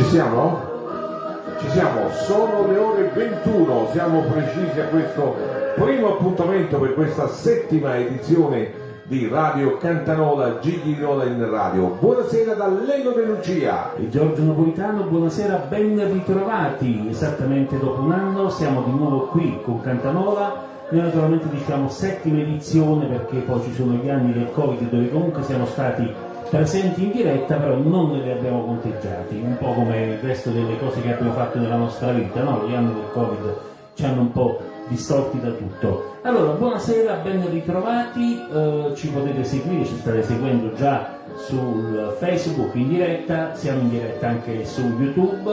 siamo? Ci siamo, sono le ore 21, siamo precisi a questo primo appuntamento per questa settima edizione di Radio Cantanola, Gigli di Nola in radio. Buonasera da Leno De Lucia e Giorgio Napolitano, buonasera, ben ritrovati. Esattamente dopo un anno siamo di nuovo qui con Cantanola. Noi naturalmente diciamo settima edizione perché poi ci sono gli anni del Covid dove comunque siamo stati presenti in diretta, però non li abbiamo conteggiati, un po' come il resto delle cose che abbiamo fatto nella nostra vita, no? Gli anni del Covid ci hanno un po' distorti da tutto. Allora, buonasera, ben ritrovati, ci potete seguire, ci state seguendo già sul Facebook in diretta, siamo in diretta anche su YouTube,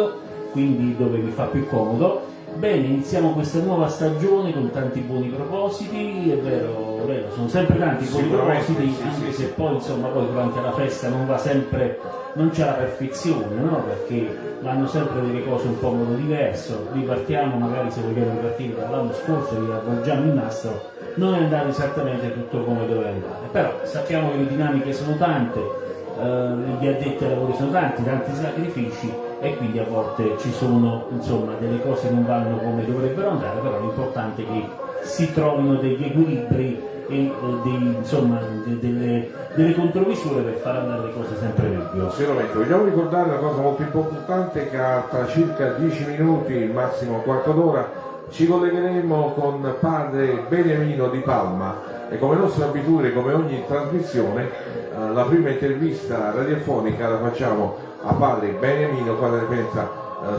quindi dove vi fa più comodo. Bene, iniziamo questa nuova stagione con tanti buoni propositi, è vero, sono sempre tanti buoni propositi, anche se poi insomma poi durante la festa non va sempre, non c'è la perfezione, no? Perché vanno sempre delle cose un po' in modo diverso, ripartiamo, magari se vogliamo ripartire dall'anno scorso, riavvolgiamo il nastro, non è andato esattamente tutto come doveva andare, però sappiamo che le dinamiche sono tante, gli addetti ai lavori sono tanti sacrifici, e quindi a volte ci sono insomma delle cose che non vanno come dovrebbero andare, però l'importante è che si trovino degli equilibri e delle contromisure per far andare le cose sempre meglio. Sicuramente, vogliamo ricordare una cosa molto importante, che tra circa 10 minuti, massimo un quarto d'ora, ci collegheremo con padre Beniamino Di Palma e come nostra abitudine, come ogni trasmissione, la prima intervista radiofonica la facciamo a padre Beniamino quando ne pensa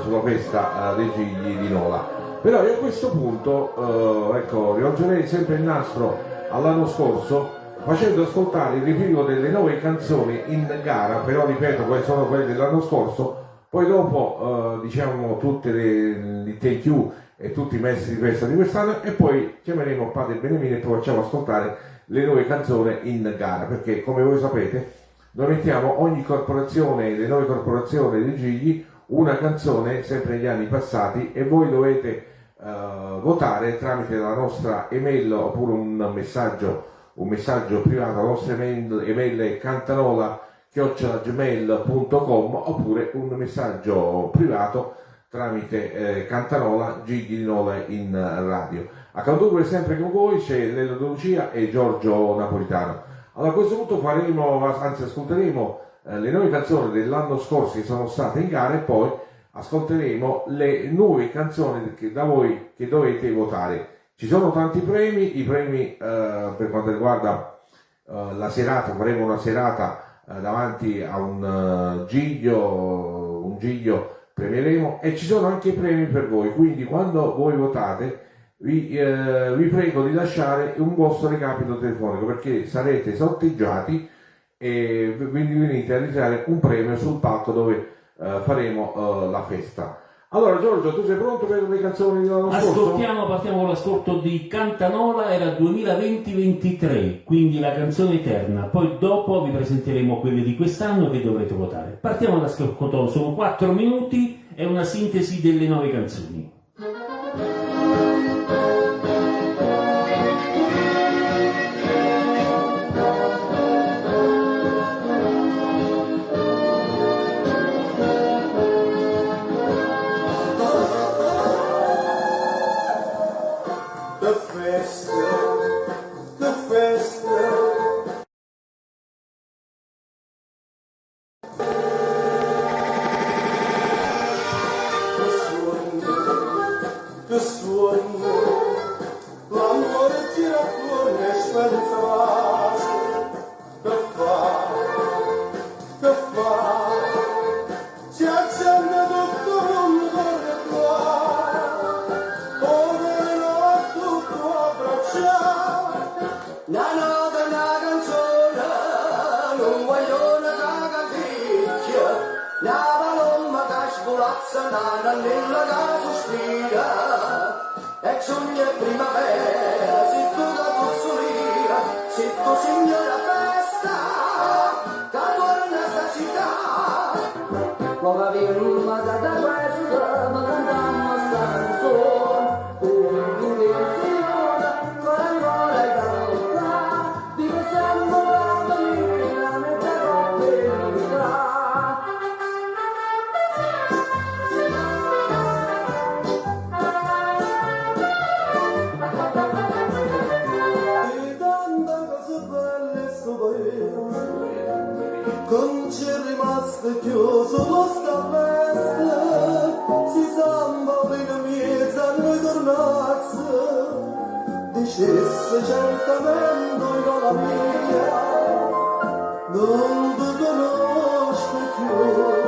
sulla festa dei Gigli di Nola. Però io a questo punto rivolgerei sempre il nastro all'anno scorso facendo ascoltare il ripiego delle 9 canzoni in gara, però ripeto, quelle sono quelle dell'anno scorso, poi dopo diciamo tutte le thank you e tutti i messi di festa di quest'anno e poi chiameremo padre Beniamino e poi facciamo ascoltare le 9 canzoni in gara, perché come voi sapete noi mettiamo ogni corporazione, le 9 corporazioni dei Gigli, una canzone sempre negli anni passati e voi dovete votare tramite la nostra email oppure un messaggio privato. La nostra email è cantanola@gmail.com oppure un messaggio privato tramite Cantanola Gigli di Nola in radio. A condurre sempre con voi c'è Lello De Lucia e Giorgio Napolitano. Allora a questo punto ascolteremo le 9 canzoni dell'anno scorso che sono state in gara e poi ascolteremo le nuove canzoni che da voi che dovete votare. Ci sono tanti premi, i premi per quanto riguarda la serata, faremo una serata davanti a un giglio premieremo e ci sono anche premi per voi, quindi quando voi votate vi prego di lasciare un vostro recapito telefonico perché sarete sorteggiati e venite a ritirare un premio sul palco dove faremo la festa. Allora Giorgio, tu sei pronto per le canzoni dell'anno scorso? Partiamo con l'ascolto di Cantanola, era 2020-23, quindi la canzone eterna, poi dopo vi presenteremo quelle di quest'anno che dovrete votare. Partiamo dall'ascolto, sono 4 minuti e una sintesi delle 9 canzoni. non c'è rimasto chiuso lo scammesso, si samba in miezza noi tornasse, dicesse certamente io la mia, non ti conosco più.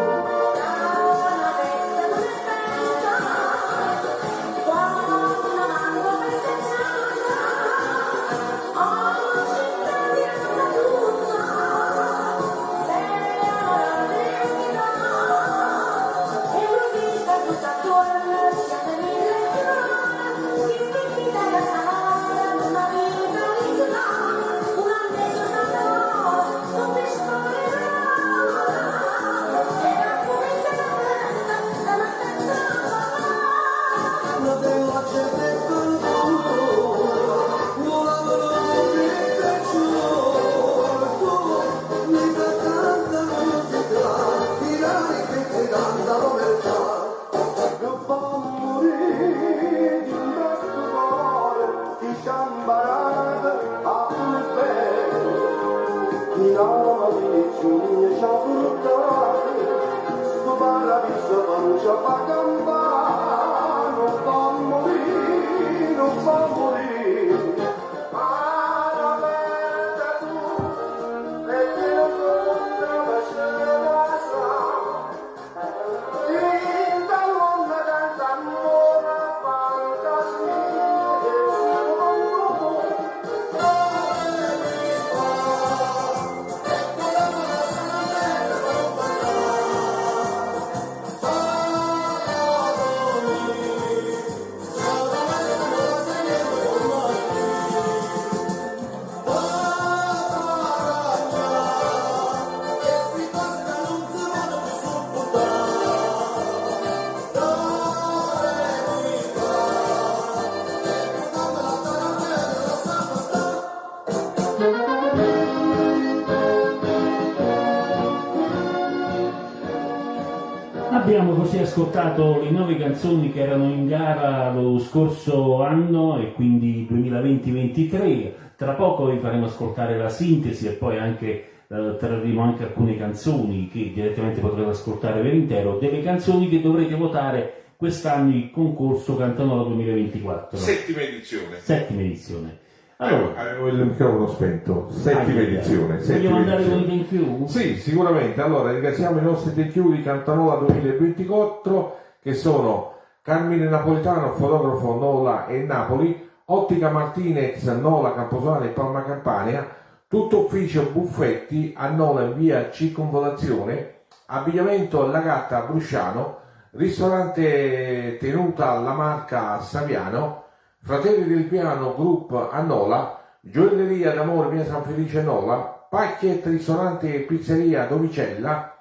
Abbiamo così ascoltato le 9 canzoni che erano in gara lo scorso anno e quindi 2020-23. Tra poco vi faremo ascoltare la sintesi e poi anche trarremo anche alcune canzoni che direttamente potrete ascoltare per intero, delle canzoni che dovrete votare quest'anno il concorso Cantanola 2024. Settima edizione. Settima edizione. Allora, avevo il microfono spento. Settima edizione. Vogliamo andare con i thank you? Sì, sicuramente. Allora, ringraziamo i nostri thank you di Cantanola 2024 che sono Carmine Napolitano, fotografo Nola e Napoli, Ottica Martinez, Nola Camposale e Palma Campania, tutto ufficio Buffetti a Nola in via Circonvolazione, abbigliamento La Gatta a Brusciano, ristorante Tenuta La Marca a Saviano, Fratelli del Piano Group a Nola, Gioielleria d'Amore via San Felice Nola, Pacchiet Ristorante e Pizzeria Dovicella,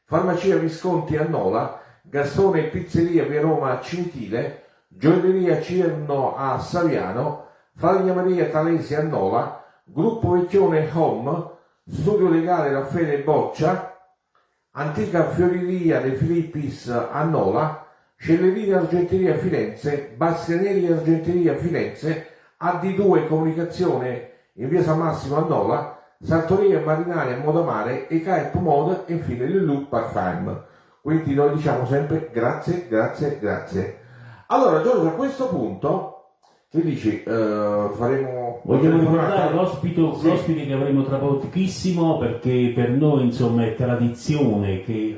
Farmacia Visconti a Nola, Gastone Pizzeria via Roma Cintile, Gioielleria Cirno a Saviano, Faglia Maria Talesi a Nola, Gruppo Vecchione Home, Studio Legale Raffaele Boccia, Antica Fioriria De Filippis a Nola, Cellerini Argenteria Firenze, Bastianelli Argenteria Firenze, AD2 Comunicazione in via San Massimo a Nola, Sartoria Marinare a Modamare, EKF Mode e infine Lulu Parfum. Quindi noi diciamo sempre grazie, grazie, grazie. Allora Giorgio, a questo punto che dici? Vogliamo ricordare l'ospite che avremo tra pochissimo, perché per noi insomma è tradizione che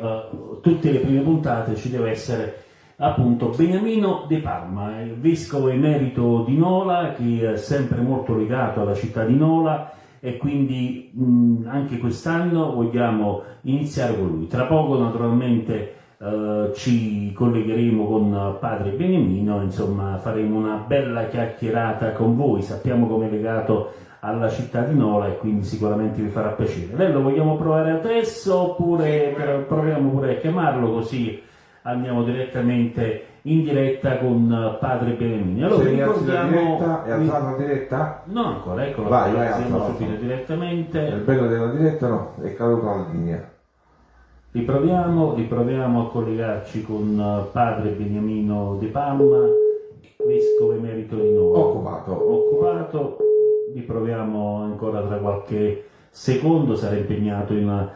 tutte le prime puntate ci deve essere appunto Beniamino De Palma, il vescovo emerito di Nola, che è sempre molto legato alla città di Nola, e quindi anche quest'anno vogliamo iniziare con lui. Tra poco naturalmente ci collegheremo con padre Beniamino, insomma faremo una bella chiacchierata con voi, sappiamo come è legato alla città di Nola e quindi sicuramente vi farà piacere. Lei lo vogliamo provare adesso oppure proviamo pure a chiamarlo, così andiamo direttamente in diretta con padre Beniamino. Allora ricordiamo... È alzata la diretta? No, ancora, eccola. Vai, siamo subito direttamente. Il bello della diretta no, è caduta la linea. Riproviamo a collegarci con padre Beniamino De Palma, vescovo emerito di Nola. Occupato. Riproviamo ancora tra qualche secondo sarà impegnato in una,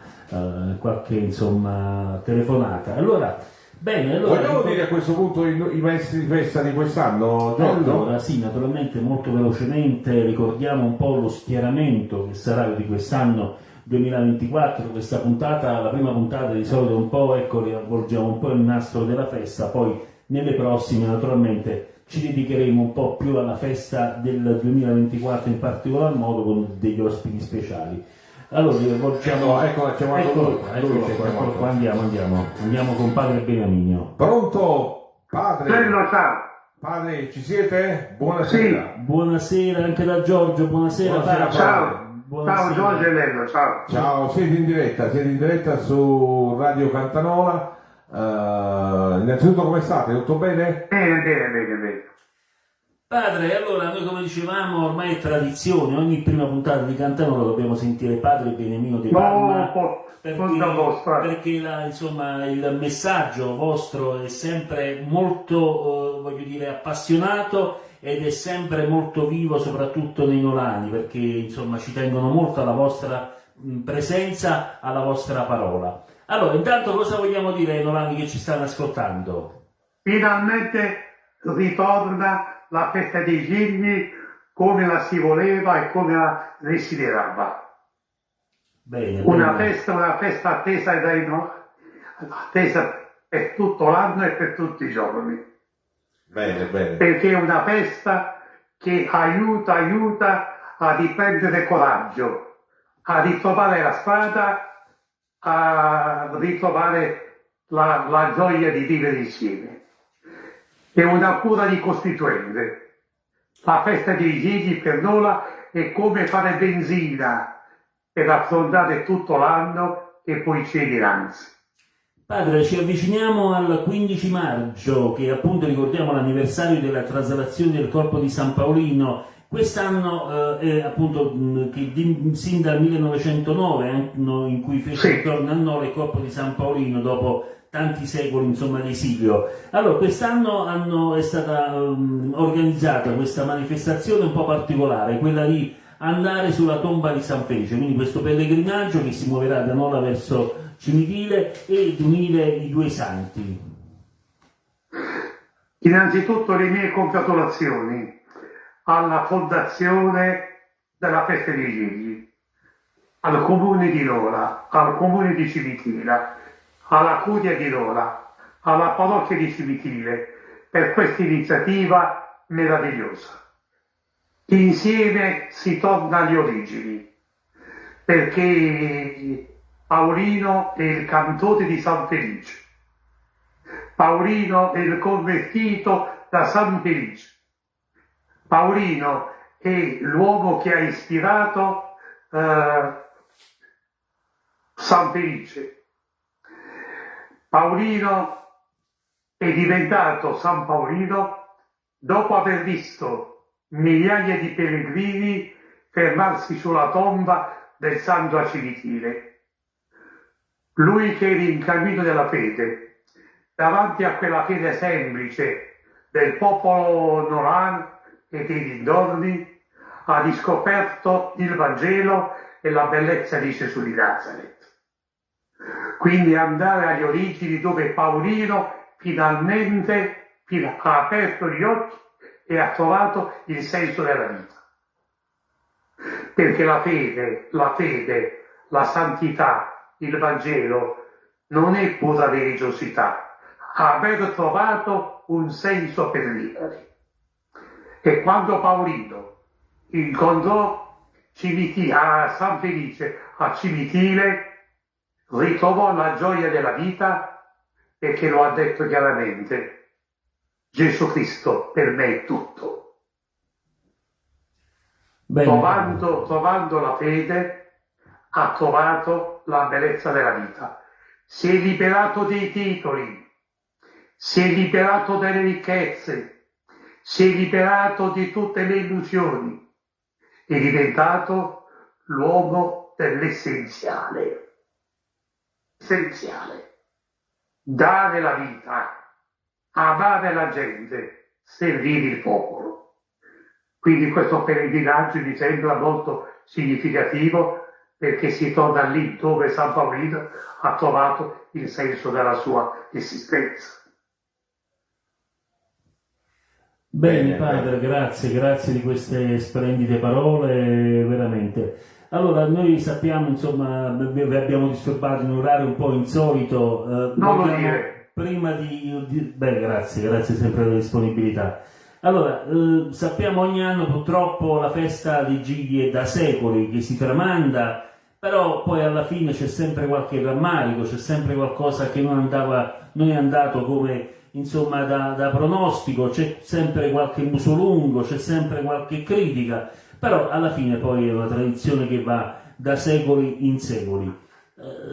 qualche insomma telefonata. Allora, bene, allora, vogliamo dire a questo punto i maestri di festa di quest'anno, Giorgio? allora, sì, naturalmente molto velocemente ricordiamo un po' lo schieramento che sarà di quest'anno 2024, questa puntata, la prima puntata di solito un po', ecco, riavvolgiamo un po' il nastro della festa, poi nelle prossime naturalmente ci dedicheremo un po' più alla festa del 2024 in particolar modo con degli ospiti speciali. Allora, rivolgiamo... Ecco, c'è qualcuno. Andiamo con padre Beniamino. Pronto, padre? Ciao. Padre, ci siete? Buonasera. Buonasera anche da Giorgio, buonasera padre. Ciao. Buonasera. Ciao Giorgio e Lello, ciao. Ciao, siete in diretta su Radio Cantanola. Innanzitutto come state? Tutto bene? Bene. Padre, allora noi come dicevamo ormai è tradizione, ogni prima puntata di Cantanola dobbiamo sentire padre Beniamino di Parma perché insomma, il messaggio vostro è sempre molto, voglio dire, appassionato ed è sempre molto vivo, soprattutto nei nolani, perché insomma ci tengono molto alla vostra presenza, alla vostra parola. Allora, intanto cosa vogliamo dire ai nolani che ci stanno ascoltando? Finalmente ritorna la festa dei figli come la si voleva e come la desiderava. Bene, Una festa attesa per tutto l'anno e per tutti i giorni. Bene. Perché è una festa che aiuta a riprendere coraggio, a ritrovare la strada, a ritrovare la gioia di vivere insieme. È una cura ricostituente. La festa dei figli per Nola è come fare benzina per affrontare tutto l'anno e poi c'è dinanzi. Padre, ci avviciniamo al 15 maggio, che appunto ricordiamo l'anniversario della traslazione del corpo di San Paolino. Quest'anno è appunto sin dal 1909, anno in cui fece ritorno a Nola il corpo di San Paolino dopo tanti secoli insomma di esilio. Allora, quest'anno è stata organizzata questa manifestazione un po' particolare, quella di andare sulla tomba di San Felice, quindi questo pellegrinaggio che si muoverà da Nola verso Cimitile e di unire i due santi. Innanzitutto le mie congratulazioni alla fondazione della festa dei figli, al comune di Nola, al comune di Cimitila, alla curia di Nola, alla parrocchia di Cimitile per questa iniziativa meravigliosa. Insieme si torna alle origini, perché Paolino è il cantore di San Felice, Paolino è il convertito da San Felice, Paolino è l'uomo che ha ispirato San Felice. Paolino è diventato San Paolino dopo aver visto migliaia di pellegrini fermarsi sulla tomba del santo a Cimitile. Lui che era in cammino della fede, davanti a quella fede semplice del popolo nolano e dei dintorni, ha riscoperto il Vangelo e la bellezza di Gesù di Nazareth. Quindi andare alle origini dove Paolino finalmente ha aperto gli occhi e ha trovato il senso della vita. Perché la fede, la santità, il Vangelo non è pura religiosità, aver trovato un senso per vivere. E quando Paolino incontrò a San Felice a Cimitile, ritrovò la gioia della vita perché lo ha detto chiaramente: Gesù Cristo per me è tutto. Trovando la fede, ha trovato la bellezza della vita. Si è liberato dei titoli, si è liberato delle ricchezze, si è liberato di tutte le illusioni, è diventato l'uomo dell'essenziale. Dare la vita, amare la gente, servire il popolo. Quindi questo pellegrinaggio mi sembra molto significativo perché si torna lì dove San Paolino ha trovato il senso della sua esistenza. Bene, padre, grazie di queste splendide parole, veramente. Allora, noi sappiamo, insomma, vi abbiamo disturbato in un orario un po' insolito. Non lo vogliamo, dire. prima beh, grazie sempre della disponibilità. Allora, sappiamo ogni anno purtroppo la festa di Gigli è da secoli che si tramanda, però poi alla fine c'è sempre qualche rammarico, c'è sempre qualcosa che non è andato come insomma da pronostico, c'è sempre qualche muso lungo, c'è sempre qualche critica, però alla fine poi è una tradizione che va da secoli in secoli.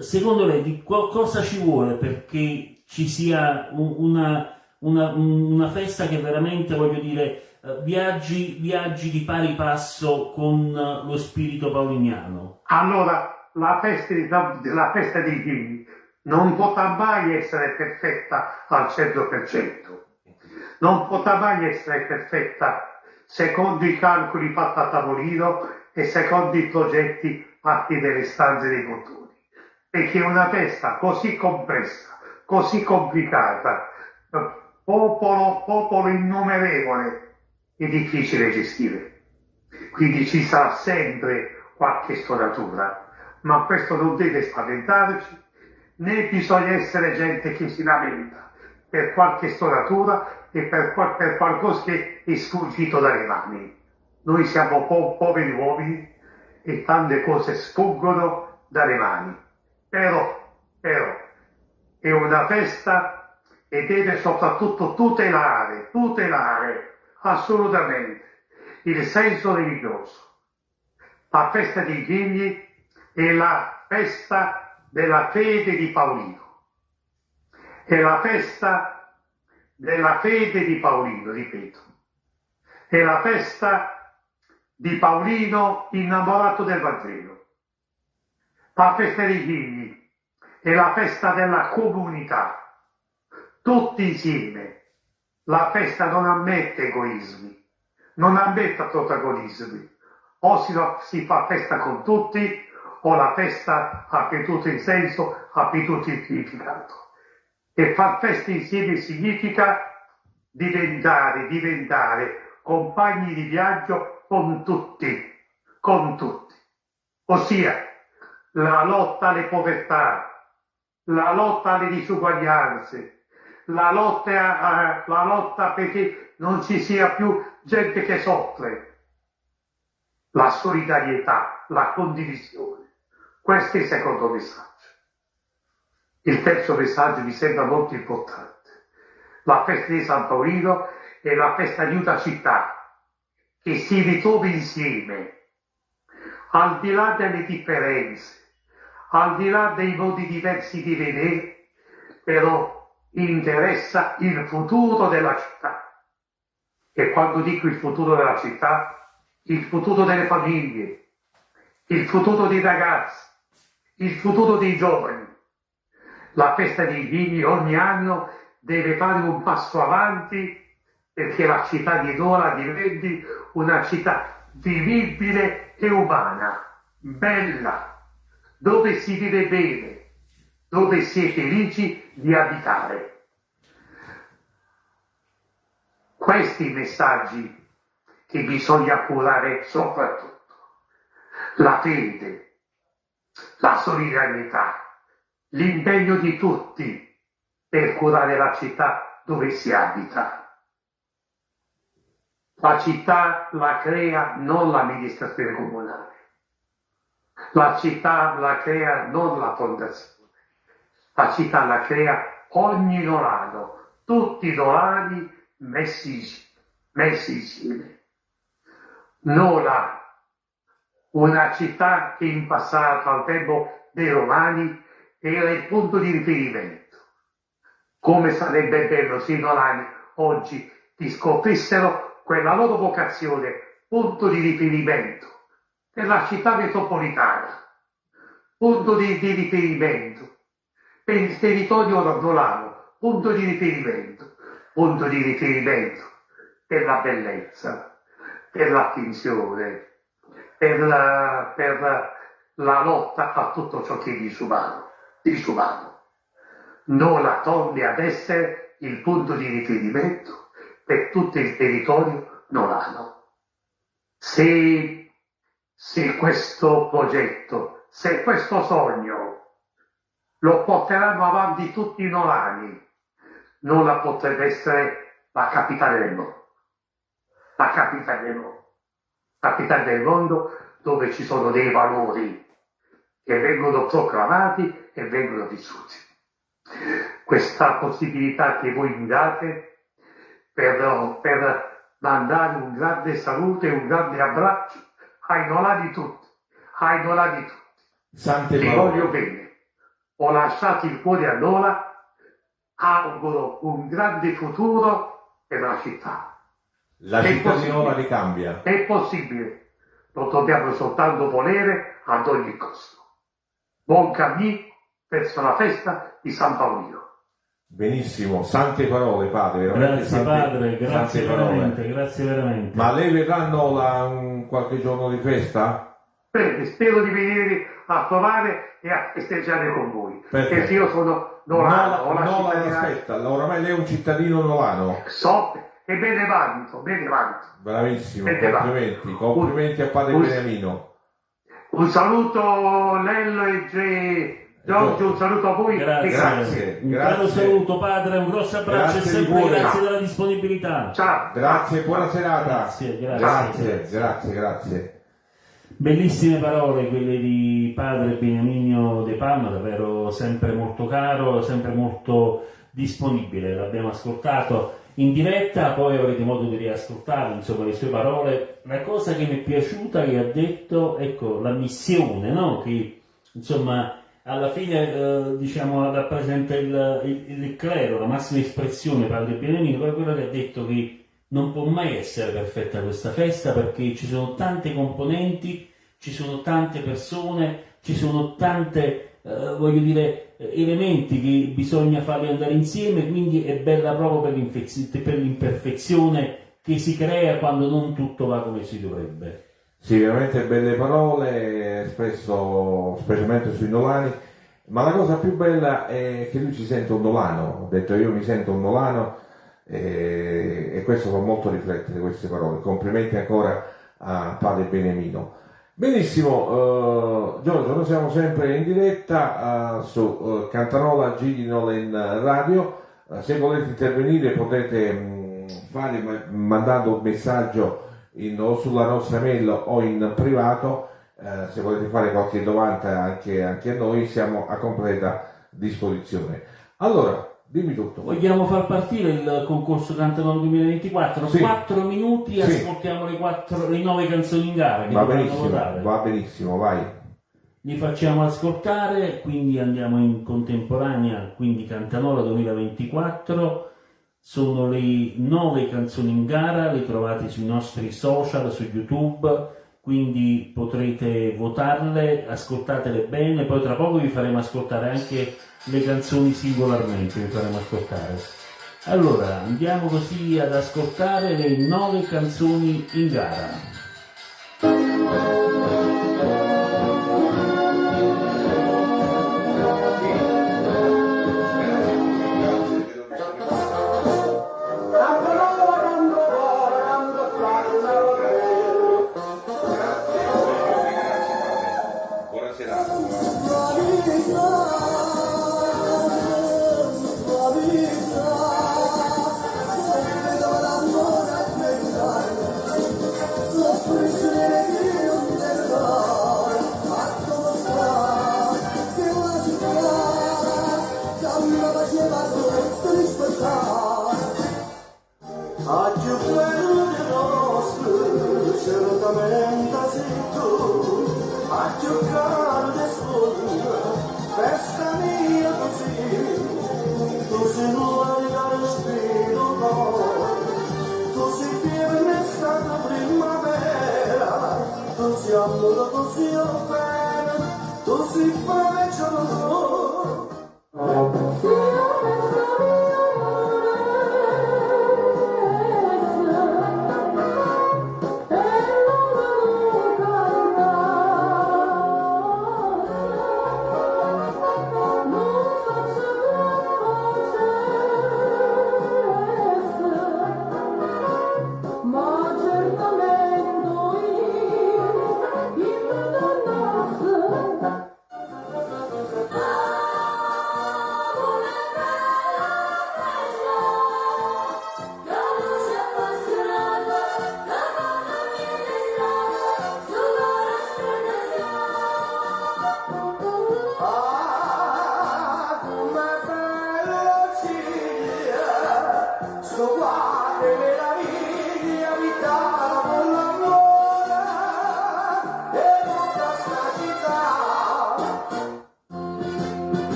Secondo lei di cosa ci vuole perché ci sia una festa che veramente, voglio dire, viaggi di pari passo con lo spirito paoliniano? Allora, la festa dei figli non potrà mai essere perfetta al 100%, non potrà mai essere perfetta secondo i calcoli fatti a tavolino e secondo i progetti fatti nelle stanze dei bottoni, perché una festa così complessa, così complicata, popolo innumerevole, è difficile gestire. Quindi ci sarà sempre qualche stonatura, ma questo non deve spaventarci, né bisogna essere gente che si lamenta per qualche stonatura e per qualcosa che è sfuggito dalle mani. Noi siamo poveri uomini e tante cose sfuggono dalle mani. Però è una festa e deve soprattutto tutelare assolutamente il senso religioso. La festa dei figli è la festa della fede di Paolino. È la festa della fede di Paolino, ripeto. È la festa di Paolino innamorato del Vangelo. La festa dei figli è la festa della comunità. Tutti insieme. La festa non ammette egoismi, non ammette protagonismi. O si fa festa con tutti, o la festa ha perduto il senso, ha perduto il significato. E far festa insieme significa diventare compagni di viaggio con tutti. Ossia, la lotta alle povertà, la lotta alle disuguaglianze, la lotta perché non ci sia più gente che soffre, la solidarietà, la condivisione. Questo è il secondo messaggio. Il terzo messaggio mi sembra molto importante. La festa di San Paolino è la festa di una città che si ritrova insieme, al di là delle differenze, al di là dei modi diversi di vedere, però interessa il futuro della città. E quando dico il futuro della città, il futuro delle famiglie, il futuro dei ragazzi, il futuro dei giovani. La festa dei figli ogni anno deve fare un passo avanti perché la città di Nola diventi una città vivibile e umana, bella, dove si vive bene, dove si è felici di abitare. Questi messaggi che bisogna curare soprattutto. La fede, la solidarietà, l'impegno di tutti per curare la città dove si abita. La città la crea non l'amministrazione comunale, la città la crea non la fondazione, la città la crea ogni nolano, tutti i nolani messi insieme. Nola, una città che in passato, al tempo dei Romani, era il punto di riferimento. Come sarebbe bello se i nolani oggi riscoprissero quella loro vocazione, punto di riferimento per la città metropolitana, punto di riferimento per il territorio nolano, punto di riferimento per la bellezza, per l'attenzione, per la lotta a tutto ciò che è disumano. Nola torni ad essere il punto di riferimento per tutto il territorio nolano. Se questo progetto, se questo sogno lo porteranno avanti tutti i nolani, Nola potrebbe essere la capitale del mondo. La capitale del mondo dove ci sono dei valori che vengono proclamati e vengono vissuti. Questa possibilità che voi mi date per mandare un grande saluto e un grande abbraccio ai nolani tutti, Sante Li parole. voglio bene. Ho lasciato il cuore a Nola, auguro un grande futuro per la città. La città di Nola li cambia. È possibile, lo dobbiamo soltanto volere ad ogni costo. Buon cammino verso la festa di San Paolino. Benissimo, sante parole, padre. veramente Grazie sante- padre, grazie sante parole. veramente, grazie veramente. Ma lei verrà a Nola qualche giorno di festa? Bene, spero di venire a trovare e a festeggiare con voi. Perfetto. Perché io sono nolano, ho la Nola cittadinanza. aspetta, oramai lei è un cittadino nolano. So e bene vanto. Bravissimo, Sente là. complimenti a padre Un- Beniamino. Un saluto Lello e Giorgio, un saluto a voi. Grazie, E Grazie, un grazie. caro saluto padre, un grosso abbraccio Grazie e di sempre cuore. grazie della disponibilità. Ciao. Grazie, buona serata. Grazie. Grazie. Bellissime parole quelle di padre Beniamino De Palma, davvero sempre molto caro, sempre molto disponibile. L'abbiamo ascoltato in diretta, poi avrete modo di riascoltare insomma le sue parole. La cosa che mi è piaciuta che ha detto, ecco, la missione, no? Che insomma alla fine diciamo rappresenta il clero, la massima espressione padre Beniamino, poi quello che ha detto che non può mai essere perfetta questa festa perché ci sono tante componenti, ci sono tante persone, ci sono tante, voglio dire, elementi che bisogna farli andare insieme, quindi è bella proprio per l'imperfezione che si crea quando non tutto va come si dovrebbe. Sì, veramente belle parole, spesso, specialmente sui nolani, ma la cosa più bella è che lui si sente un nolano. Ho detto io mi sento un nolano e questo fa molto riflettere queste parole. Complimenti ancora a padre Beniamino. Benissimo, Giorgio, noi siamo sempre in diretta su Cantanola Giginolen Radio. Se volete intervenire potete fare mandando un messaggio o sulla nostra mail o in privato. Se volete fare qualche domanda anche a noi siamo a completa disposizione. Allora, dimmi tutto. Vogliamo far partire il concorso Cantanola 2024? Sì. 4 minuti, Sì. ascoltiamo le 9 canzoni in gara che dovranno votare. Va benissimo, vai. Li facciamo ascoltare, quindi andiamo in contemporanea, quindi Cantanola 2024, sono le 9 canzoni in gara, le trovate sui nostri social, su YouTube, quindi potrete votarle, ascoltatele bene, poi tra poco vi faremo ascoltare anche le canzoni singolarmente, vi faremo ascoltare. Allora, andiamo così ad ascoltare le 9 canzoni in gara.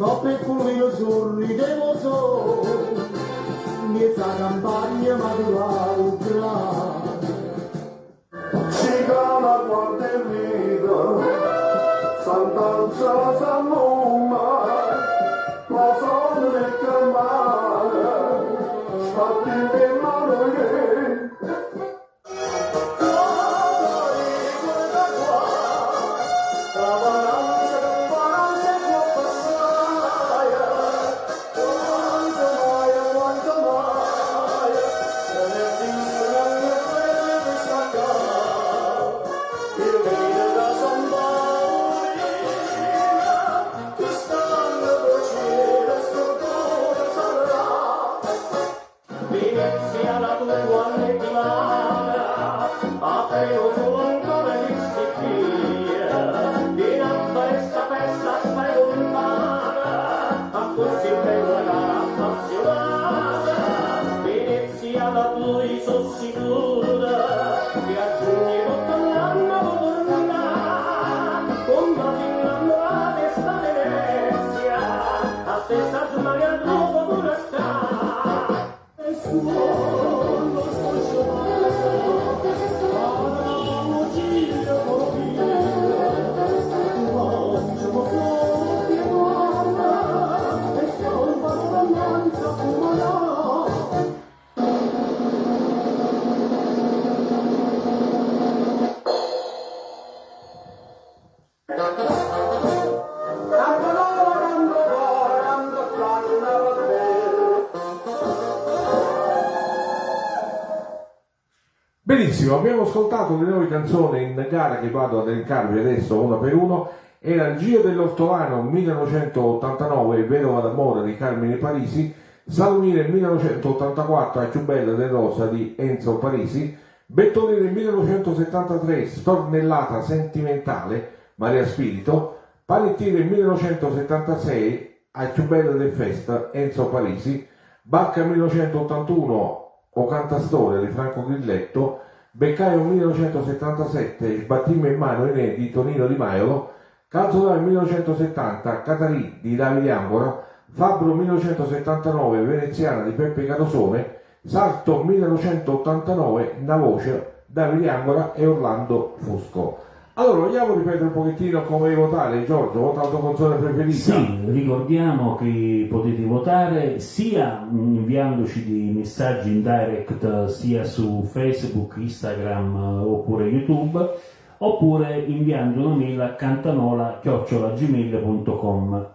coppe culino sorridevo solo, miezza campagna maturale, cicala quante vita, Sant'Anza Sannuma, la sonne del camare, spatti per mano Benissimo, abbiamo ascoltato le nuove canzoni in gara che vado ad elencarvi adesso una per uno. Era il Giro dell'Ortolano 1989, Vedova d'amore di Carmine Parisi, Salomire 1984, A Ciubella del Rosa di Enzo Parisi, Bettone del 1973, Stornellata sentimentale, Maria Spirito, Panettine del 1976, A Ciubella del Festa, Enzo Parisi, Barca 1981, O Cantastoria di Franco Grilletto, Beccaio 1977, Sbattimmo in mano inedito Tonino Di Maiolo, Calzolare 1970, Catarì di Davide Angora, Fabbro 1979, Veneziana di Peppe Carosone, Salto 1989, Una voce, Davide Angora e Orlando Fusco. Allora, vogliamo ripetere un pochettino come votare, Giorgio? Vota la tua canzone preferita? Sì, ricordiamo che potete votare sia inviandoci dei messaggi in direct sia su Facebook, Instagram oppure YouTube, oppure inviando una mail a cantanola@gmail.com.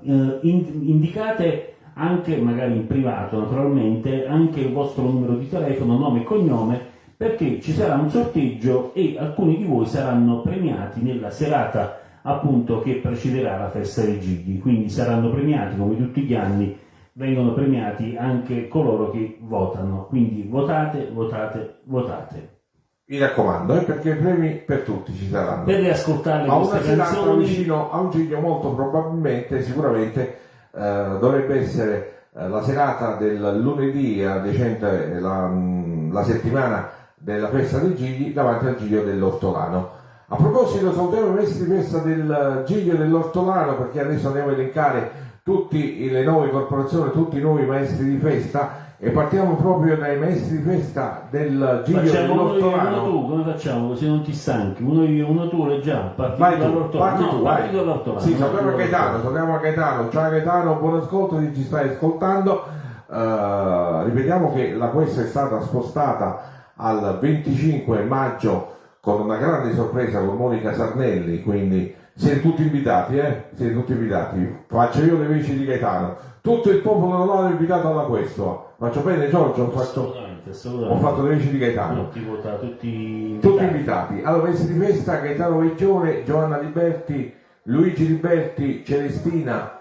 Indicate anche, magari in privato naturalmente, anche il vostro numero di telefono, nome e cognome, perché ci sarà un sorteggio e alcuni di voi saranno premiati nella serata appunto che precederà la festa dei Gigli, quindi saranno premiati come tutti gli anni, vengono premiati anche coloro che votano, quindi votate, votate, votate. Mi raccomando, perché premi per tutti ci saranno. Per riascoltare ma queste una serata canzoni vicino a un Giglio molto probabilmente, sicuramente dovrebbe essere la serata del lunedì adiacente la settimana della festa dei Gigli davanti al Giglio dell'Ortolano. A proposito, salutiamo i maestri di festa del Giglio dell'Ortolano, perché adesso andiamo a elencare tutte le nuove corporazioni, tutti i nuovi maestri di festa, e partiamo proprio dai maestri di festa del Giglio facciamo dell'Ortolano. uno tu, come facciamo così non ti stanchi? Uno io, uno tu, leggiamo, Vai tu, parti tu, vai. parti dall'Ortolano. Sì, salutiamo Gaetano, ciao Gaetano, buon ascolto se ci stai ascoltando. Ripetiamo che la questa è stata spostata al 25 maggio con una grande sorpresa con Monica Sarnelli, quindi siete tutti invitati, siete tutti invitati. Faccio io le veci di Gaetano, tutto il popolo romano è invitato alla questo. Faccio bene, Giorgio? Assolutamente. Ho fatto le veci di Gaetano. Tutti invitati. Allora, maestri di festa: Gaetano Vecchione, Giovanna Liberti, Luigi Liberti, Celestina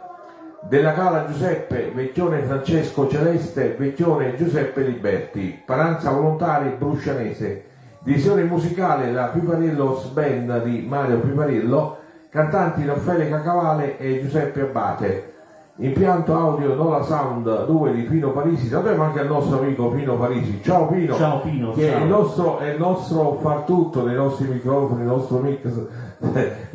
Della Cala, Giuseppe Vecchione, Francesco Celeste Vecchione, Giuseppe Liberti. Paranza Volontari, Bruscianese. Divisione musicale la Piparillos Band di Mario Piparillo. Cantanti Raffaele Cacavale e Giuseppe Abate. Impianto audio Nola Sound 2 di Pino Parisi. Salutiamo anche al nostro amico Pino Parisi. Ciao Pino, ciao Pino, che ciao. è il nostro far tutto nei nostri microfoni, il nostro mix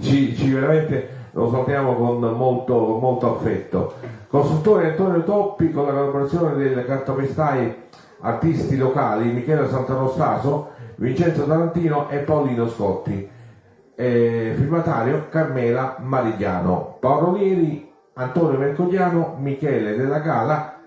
ci veramente lo salutiamo con molto affetto. Costruttore Antonio Toppi, con la collaborazione del cartapestai artisti locali Michele Sant'Anastaso, Vincenzo Tarantino e Paolino Scotti. Firmatario Carmela Marigliano. Parolieri Antonio Mercogliano, Michele Della Gala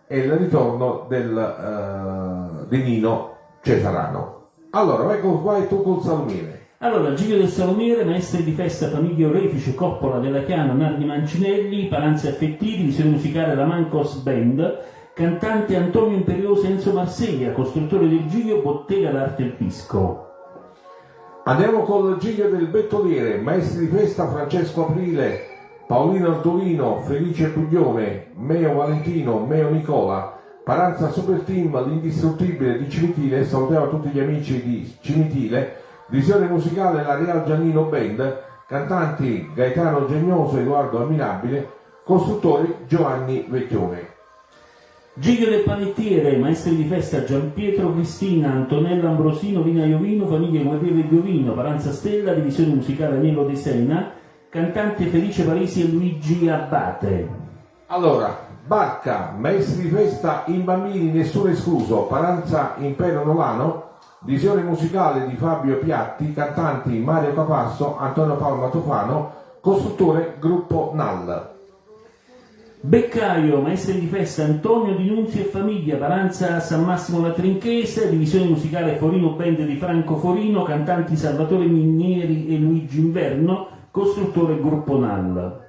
e il ritorno di Nino Cesarano. Allora, vai tu col salumiere. Allora, Giglio del Salumiere, maestri di festa, famiglia Orefice, Coppola, Della Chiana, Nardi Mancinelli, Paranzi Affettiti, visione musicale La Mancos Band, cantante Antonio Imperioso Enzo Marsiglia, costruttore del Giglio, Bottega d'Arte Il Pisco. Andiamo col Giglio del Bettoliere, maestri di festa Francesco Aprile, Paolino Artolino, Felice Puglione, Meo Valentino, Meo Nicola, Paranza Super Team, l'indistruttibile di Cimitile, salutiamo tutti gli amici di Cimitile, visione musicale La Real Giannino Band, cantanti Gaetano Genioso, Edoardo Ammirabile, costruttori Giovanni Vecchione. Giglio del Panettiere, maestri di festa Giampietro Cristina, Antonella Ambrosino, Vina Iovino, famiglia Guerriere Giovino, Paranza Stella, divisione musicale Nelo De Sena, cantante Felice Parisi e Luigi Abbate. Allora, Barca, maestri di festa in bambini nessuno escluso, Paranza Impero Nolano, visione musicale di Fabio Piatti, cantanti Mario Capasso, Antonio Palma Tofano, costruttore gruppo NAL. Beccaio, maestri di festa Antonio Di Nunzio e famiglia, Paranza San Massimo La Trinchese, divisione musicale Forino Band di Franco Forino, cantanti Salvatore Minieri e Luigi Inverno, costruttore gruppo NAL.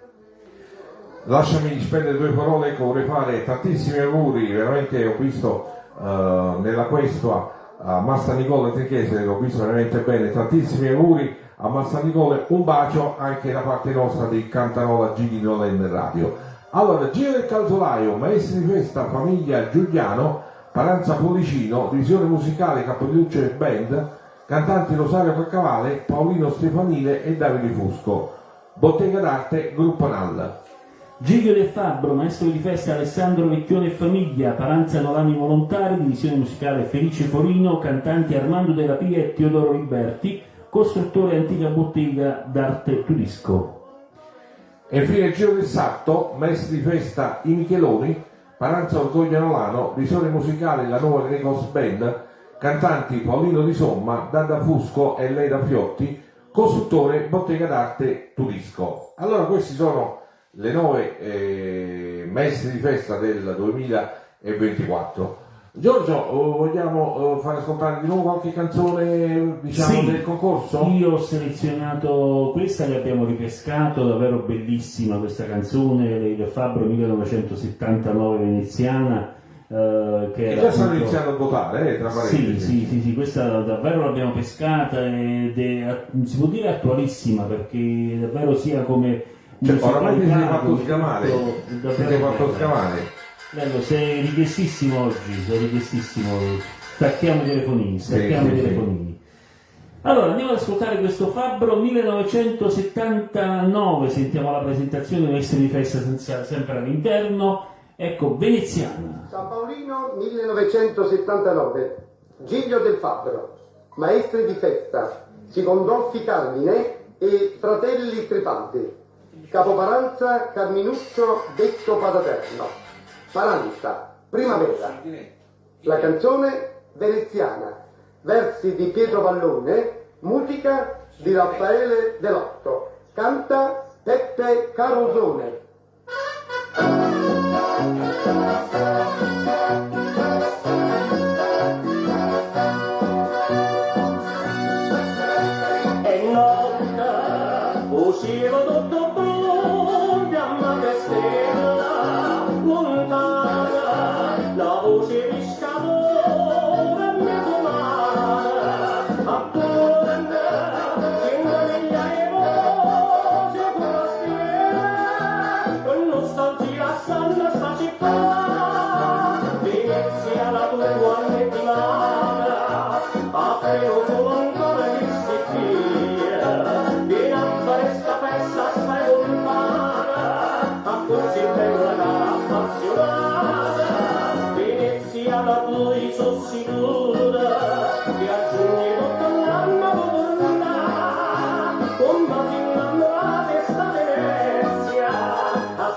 Lasciami spendere due parole, vorrei fare tantissimi auguri, veramente ho visto nella questua a Massa Nicola Trinchese, l'ho visto veramente bene, tantissimi auguri a Massa Nicola, un bacio anche da parte nostra di Cantanola Gigi Nolen Radio. Allora, Giro del Calzolaio, maestri di festa famiglia Giuliano, Paranza Policino, visione musicale Capodiluccio e Band, cantanti Rosario Caccavale, Paolino Stefanile e Davide Fusco, Bottega d'Arte gruppo NAL. Giglio del Fabbro, maestro di festa Alessandro Vecchione e famiglia, Paranza Nolani Volontari, divisione musicale Felice Forino, cantanti Armando Della Pia e Teodoro Liberti, costruttore Antica Bottega d'Arte Turisco. E infine Giro del Sarto, maestri di festa I Micheloni, Paranza Orgoglio Nolano, visione musicale La Nuova Grecos Band, cantanti Paolino Di Somma, Dada Fusco e Leda Fiotti, costruttore Bottega d'Arte Turisco. Allora questi sono le 9 maestri di festa del 2024. Giorgio, vogliamo far ascoltare di nuovo qualche canzone, diciamo, sì, del concorso? Io ho selezionato questa che abbiamo ripescato, davvero bellissima questa canzone del Fabbro 1979 veneziana. Che già stanno iniziando a votare, tra parentesi. Sì, questa davvero l'abbiamo pescata ed è, si può dire, attualissima, perché davvero sia come... oramai ti sei fatto scamare, Bello, sei richiestissimo oggi, stacchiamo i telefonini, Sì. Allora, andiamo ad ascoltare questo Fabbro 1979, sentiamo la presentazione dei maestri di festa sempre all'interno, ecco, veneziana. San Paolino 1979, Giglio del Fabbro, maestri di festa, Sigondolfi Carmine e fratelli Trepaldi, Capoparanza Carminuccio detto Pataterno, Paranza, Primavera, la canzone veneziana, versi di Pietro Vallone, musica di Raffaele Delotto, canta Peppe Carosone. E notte uscivo tutto blu, fiamma che stella, lontana, la voce di scatore mi suonava, appunto, cinque migliaia di voci con la stella, con nostalgia sanno sta città, Venezia la tua anni di mano, appena solo ancora che si fia, vieni a fare sta festa, stai lontana, a così bella che appassionata, Venezia la tua sicura, che a giugno tutto l'anno torna, con battendo la testa di me.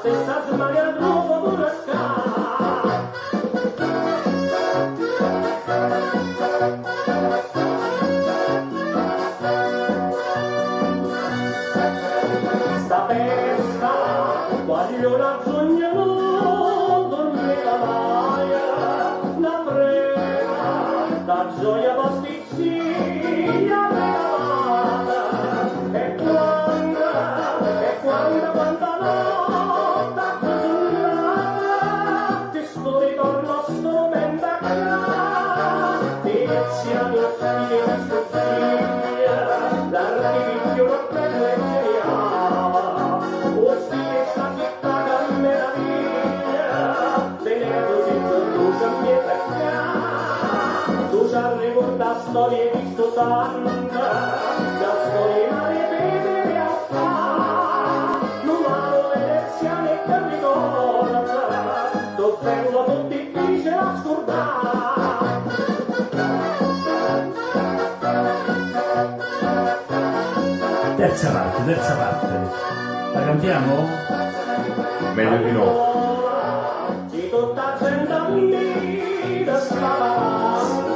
stessa smalia nuova burrasca. Sta festa, voglio una sogna non dormire mai, una prega, da gioia pasticcia regata, e quando notte accusata, ti sto ritorno sto ben bacca, ti iniziano i scorsiglia, l'archivio non prende e ricorda storie di sto tanta, da storie varie vede realtà, l'umano delle anziane che ricorda, dov'erano tutti difficile a scordare. Terza parte. La cantiamo? Meglio di no. Ci tutta gente amica spavanza,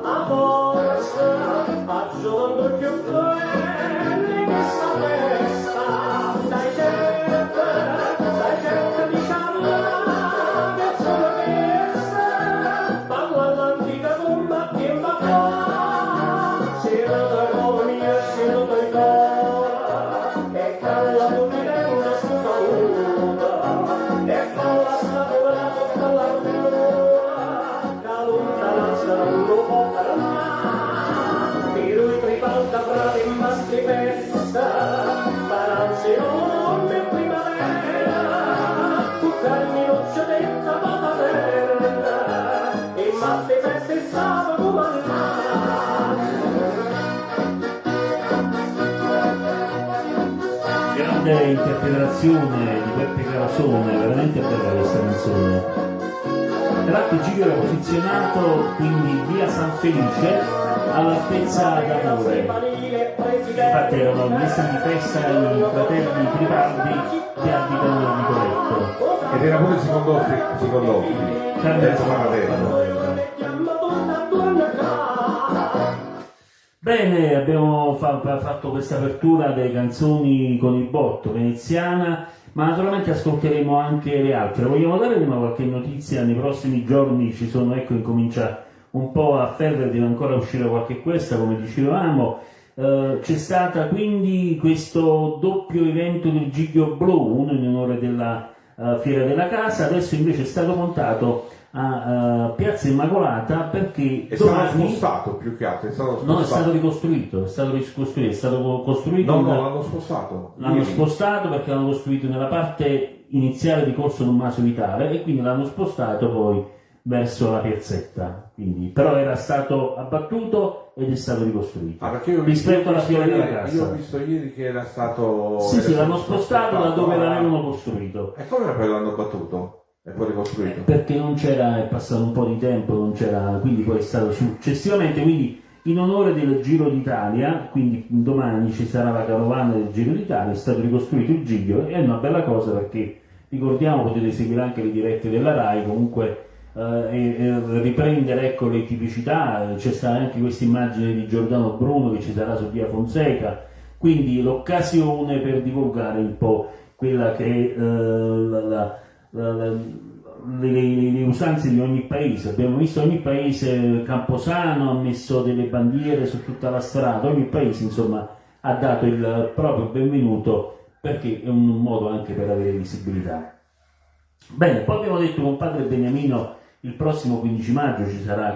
a forza, aggiungo più belli che sta festa, stai certa di charla, che sono questa, parla l'antica combattimba qua, scena d'armonia, scena di cora, e calla tutti dentro su saluta, e fa la sapore tutta l'armura, calunta la non lo può fermare, e lui ribalta frate in mastri festa, paranzi non in primavera, buttare minuccia detta paterna, e mastri festa il sabato Grande interpretazione di Beppe Carasone, veramente bella questa canzone. Tratto Giglio era posizionato quindi via San Felice all'altezza d'amore. Infatti erano messi di festa i fratelli Tripaldi che abitano nel Nicoletto. Ed era pure secondo terzo materno. Bene, abbiamo fatto questa apertura delle canzoni con il botto veneziana, ma naturalmente ascolteremo anche le altre. Vogliamo dare una qualche notizia? Nei prossimi giorni ci sono, ecco, incomincia un po' a fervere, deve ancora uscire qualche questa, come dicevamo. C'è stata quindi questo doppio evento del Giglio Blu, uno in onore della Fiera della Casa, adesso invece è stato montato a Piazza Immacolata perché È domani... stato spostato più che altro, è stato spostato. No, è stato ricostruito, è stato costruito. No, l'hanno spostato. L'hanno Ieri. spostato perché l'hanno costruito nella parte iniziale di Corso Tommaso Vitale e quindi l'hanno spostato poi verso la piazzetta. Quindi, però era stato abbattuto ed è stato ricostruito. Perché io ho visto, rispetto alla Fiera della io Casa. ho visto ieri che era stato... Sì, era l'hanno stato spostato da dove ah. l'avevano costruito. E come poi l'hanno battuto? E poi ricostruito? Perché non c'era, è passato un po' di tempo, non c'era, quindi poi è stato successivamente, quindi in onore del Giro d'Italia, quindi domani ci sarà la carovana del Giro d'Italia, è stato ricostruito il Giglio, è una bella cosa perché, ricordiamo, potete seguire anche le dirette della RAI, comunque riprendere, ecco, le tipicità, c'è stata anche questa immagine di Giordano Bruno che ci sarà su Via Fonseca, quindi l'occasione per divulgare un po' quella che è le usanze di ogni paese. Abbiamo visto ogni paese, Camposano ha messo delle bandiere su tutta la strada, ogni paese insomma ha dato il proprio benvenuto perché è un modo anche per avere visibilità. Bene, poi abbiamo detto con padre Beniamino il prossimo 15 maggio ci sarà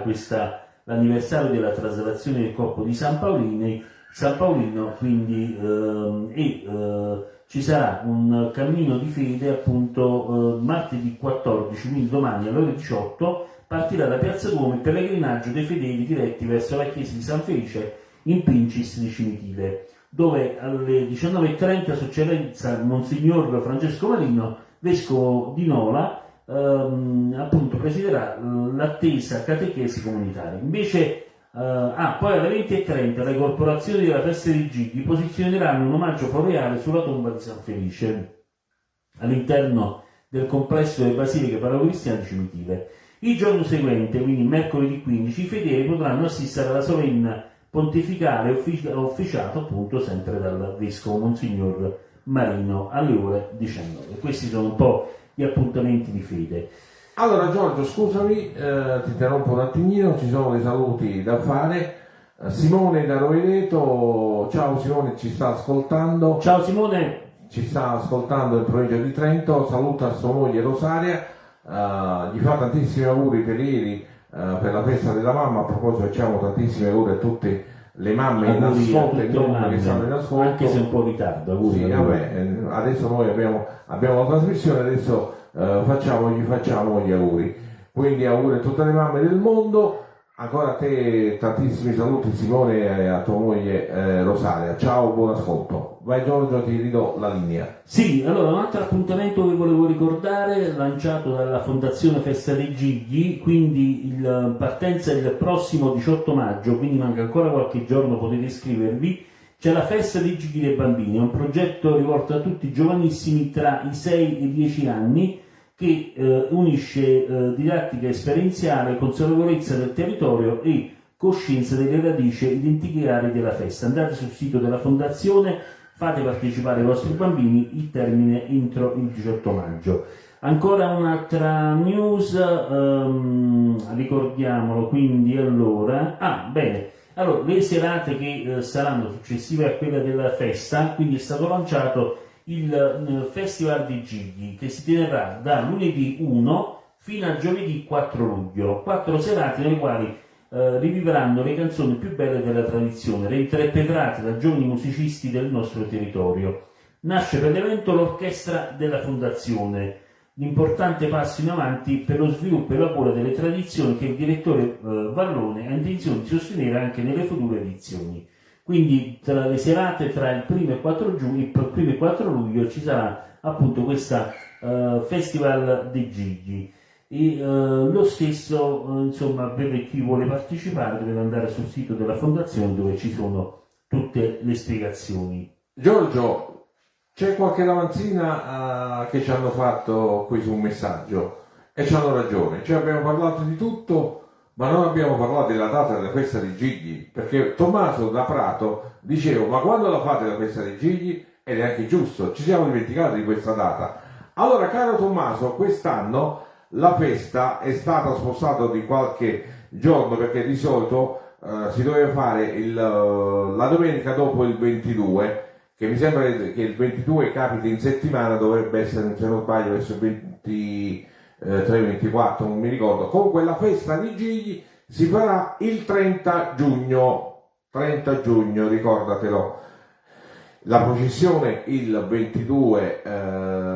l'anniversario della traslazione del corpo di San Paolino, quindi ci sarà un cammino di fede appunto martedì 14, quindi domani alle ore 18 partirà da Piazza Duomo il pellegrinaggio dei fedeli diretti verso la chiesa di San Felice in Pincis di Cimitile, dove alle 19:30 su eccellenza Monsignor Francesco Marino, vescovo di Nola, appunto presiderà l'attesa catechesi comunitaria. Invece poi alle 20:30 le corporazioni della festa dei Gigli posizioneranno un omaggio floreale sulla tomba di San Felice. all'interno del complesso delle basiliche paleocristiane Cimitile. Il giorno seguente, quindi mercoledì 15, i fedeli potranno assistere alla solenne pontificale officiata appunto sempre dal vescovo Monsignor Marino alle ore 19. Questi sono un po' gli appuntamenti di fede. Allora Giorgio, scusami, ti interrompo un attimino, ci sono dei saluti da fare. Simone da Rovereto, ciao Simone, ci sta ascoltando. Ciao Simone. Ci sta ascoltando in provincia di Trento, saluta sua moglie Rosaria, gli fa tantissimi auguri per ieri per la festa della mamma. A proposito facciamo tantissimi auguri a tutte le mamme in ascolto e non che stanno in ascolto, anche se un po' in ritardo. Auguri, sì, vabbè, adesso noi abbiamo la trasmissione, adesso gli facciamo gli auguri, quindi auguri a tutte le mamme del mondo. Ancora a te tantissimi saluti Simone e a tua moglie Rosaria. Ciao, buon ascolto. Vai Giorgio, ti ridò la linea. Sì, allora un altro appuntamento che volevo ricordare, lanciato dalla Fondazione Festa dei Gigli, quindi partenza il prossimo 18 maggio, quindi manca ancora qualche giorno, potete iscrivervi. C'è la Festa dei Gigli dei Bambini, è un progetto rivolto a tutti i giovanissimi tra i 6 e i 10 anni, che unisce didattica esperienziale, consapevolezza del territorio e coscienza delle radici identitarie della festa. Andate sul sito della Fondazione, fate partecipare i vostri bambini, il termine entro il 18 maggio. Ancora un'altra news, ricordiamolo quindi allora. Allora, le serate che saranno successive a quella della festa, quindi è stato lanciato il Festival dei Gigli, che si tenerà da lunedì 1 fino a giovedì 4 luglio, 4 serate nelle quali rivivranno le canzoni più belle della tradizione, reinterpretate da giovani musicisti del nostro territorio. Nasce per l'evento l'Orchestra della Fondazione, l'importante passo in avanti per lo sviluppo e la cura delle tradizioni che il direttore Vallone ha intenzione di sostenere anche nelle future edizioni. Quindi tra le serate tra il 1 e 4 luglio ci sarà appunto questa Festival dei Gigli, e lo stesso insomma per chi vuole partecipare deve andare sul sito della Fondazione dove ci sono tutte le spiegazioni. Giorgio, c'è qualche ramanzina che ci hanno fatto qui su un messaggio e ci hanno ragione, cioè abbiamo parlato di tutto ma non abbiamo parlato della data della festa dei Gigli, perché Tommaso da Prato diceva ma quando la fate la festa dei Gigli? Ed è anche giusto, ci siamo dimenticati di questa data. Allora caro Tommaso, quest'anno la festa è stata spostata di qualche giorno, perché di solito si doveva fare la domenica dopo il 22, che mi sembra che il 22 capita in settimana, dovrebbe essere, se non sbaglio, verso il 23-24, non mi ricordo. Comunque la festa di Gigli si farà il 30 giugno, ricordatelo. La processione il 22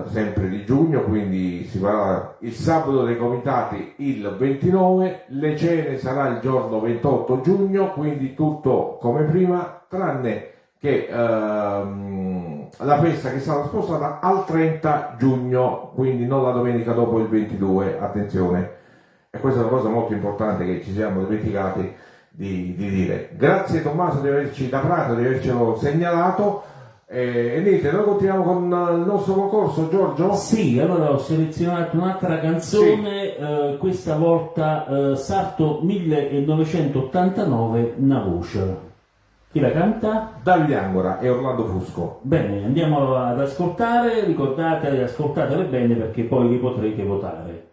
sempre di giugno, quindi si farà il sabato dei comitati il 29, le cene sarà il giorno 28 giugno, quindi tutto come prima, tranne che la festa che sarà spostata al 30 giugno, quindi non la domenica dopo il 22, attenzione. E questa è una cosa molto importante che ci siamo dimenticati di dire. Grazie Tommaso di avercelo segnalato. E niente, noi continuiamo con il nostro concorso, Giorgio? Sì, allora ho selezionato un'altra canzone, questa volta Sarto 1989, Una voce. Chi la canta? Davide Angora e Orlando Fusco. Bene, andiamo ad ascoltare, ricordate, ascoltatele bene perché poi li potrete votare.